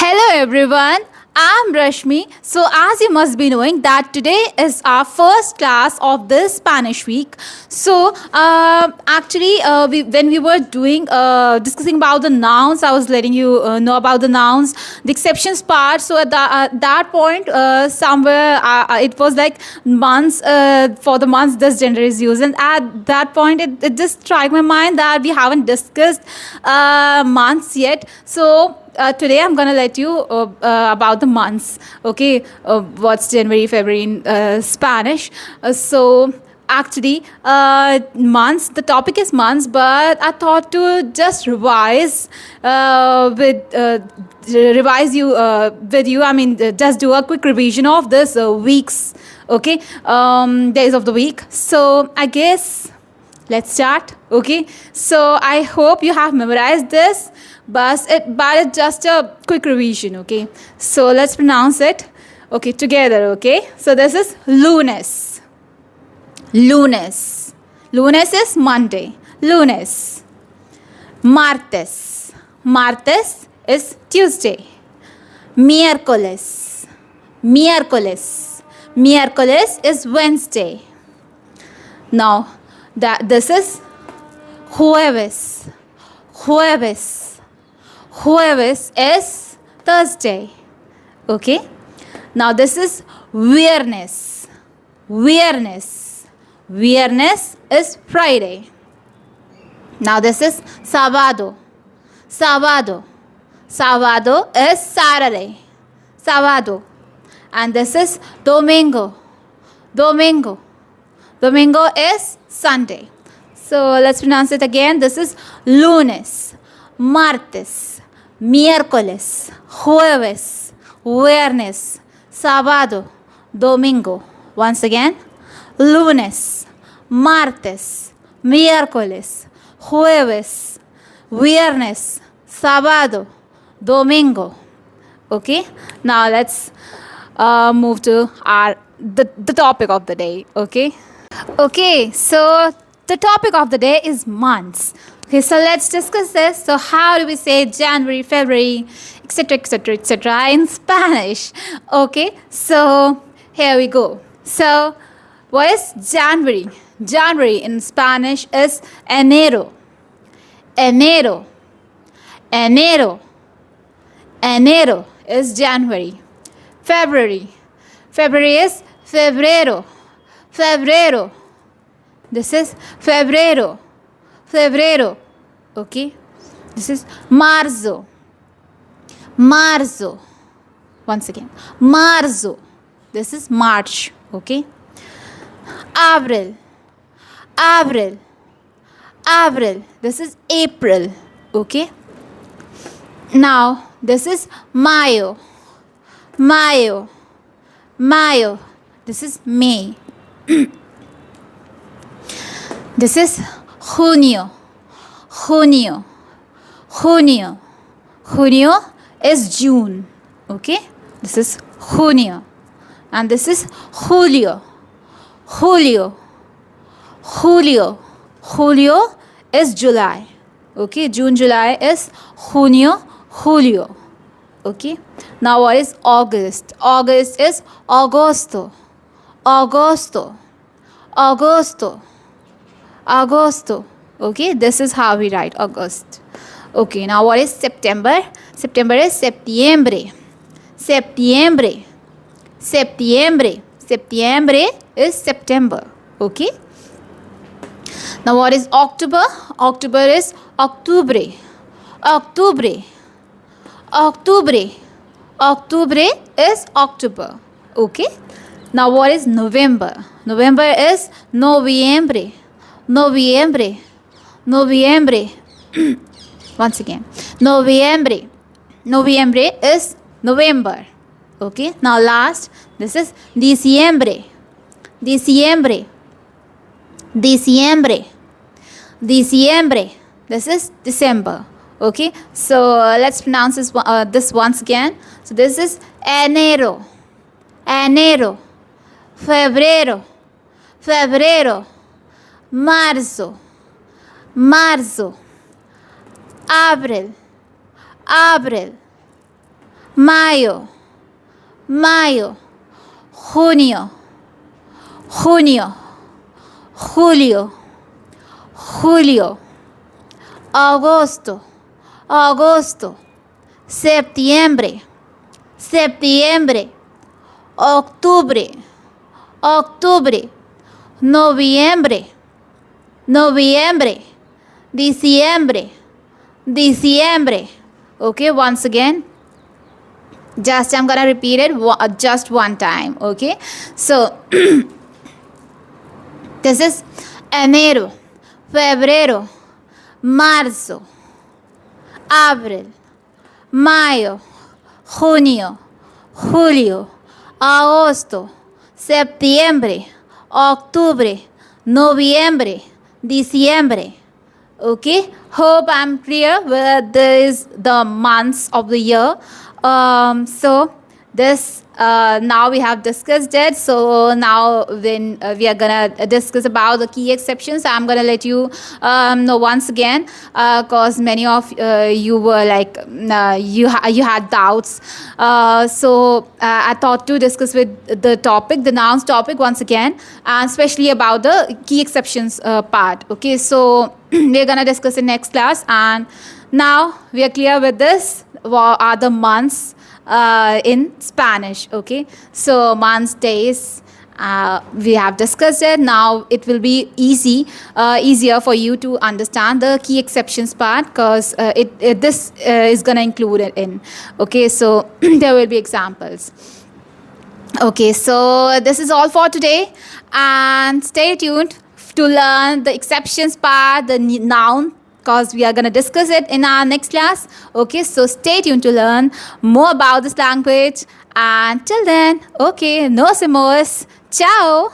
Hello everyone, I'm Rashmi. So as you must be knowing that today is our first class of this Spanish week. So when we were doing discussing about the nouns, I was letting you know about the nouns, the exceptions part. So at that point, somewhere it was like months for the months this gender is used, and at that point it just struck my mind that we haven't discussed months yet. So today I'm gonna let you about the months. Okay, what's January, February in Spanish? Months. The topic is months, but I thought to just revise you with you. I mean, just do a quick revision of this weeks. Okay, days of the week. So I guess let's start. Okay, so I hope you have memorized this, but it's just a quick revision. Okay, so let's pronounce it. Okay, together. Okay, so this is lunes. Lunes. Lunes is Monday. Lunes. Martes. Martes is Tuesday. Miércoles. Miércoles. Miércoles is Wednesday. Now, this is jueves. Jueves. Jueves is Thursday. Okay. Now this is viernes. Viernes. Viernes is Friday. Now this is sábado. Sábado. Sábado is Saturday. Sábado. And this is domingo. Domingo. Domingo is Sunday. So let's pronounce it again. This is lunes, martes, miércoles, jueves, viernes, sábado, domingo. Once again, lunes, martes, miércoles, jueves, viernes, sábado, domingo. Okay, now let's move to the topic of the day. Okay, so the topic of the day is months. Okay, so let's discuss this. So how do we say January, February, etc., etc., etc. in Spanish? Okay, so here we go. So what is January? January in Spanish is enero. Enero. Enero. Enero is January. February. February is febrero. Febrero. This is febrero. Febrero. Okay. This is marzo. Marzo. Once again. Marzo. This is March. Okay. Abril. Abril. Abril. This is April. Okay. Now this is mayo. Mayo. Mayo. This is May. This is junio. Junio. Junio. Junio is June. Okay. This is junio. And this is julio. Julio. Julio. Julio is July. Okay. June, July is junio, julio. Okay. Now what is August? August is agosto. Agosto. Agosto. Agosto. Okay, this is how we write August. Okay, now what is September? September is septiembre. Septiembre. Septiembre. Septiembre is September. Okay. Now what is October? October is octubre. Octubre. Octubre. Octubre is October. Okay. Now what is November? November is noviembre. Noviembre. Noviembre. Once again. Noviembre. Noviembre is November. Okay. Now last, this is diciembre. Diciembre. Diciembre. Diciembre. This is December. Okay. So let's pronounce this once again. So this is enero. Enero. Febrero. Febrero. Marzo. Marzo. Abril. Abril. mayo, mayo, junio, junio, julio, julio, agosto, agosto, septiembre, septiembre, octubre, octubre, noviembre, noviembre, diciembre, diciembre. Okay, once again, just I'm gonna repeat it just one time. Okay, so this is enero, febrero, marzo, abril, mayo, junio, julio, agosto, septiembre, octubre, noviembre, diciembre. Okay, hope I'm clear with this the months of the year. So this now we have discussed it. So now when we are gonna discuss about the key exceptions, I'm gonna let you know once again, because many of you were like you had doubts. So I thought to discuss with the topic, the nouns topic once again, and especially about the key exceptions part. Okay, so we're gonna discuss in next class, and now we are clear with this. What are the months in Spanish? Okay, so months, days, we have discussed it. Now it will be easier for you to understand the key exceptions part, because this is gonna include it in. Okay, so there will be examples. Okay, so this is all for today, and stay tuned to learn the exceptions part, the noun, because we are going to discuss it in our next class. Okay, so stay tuned to learn more about this language, and till then, okay, nos vemos, ciao.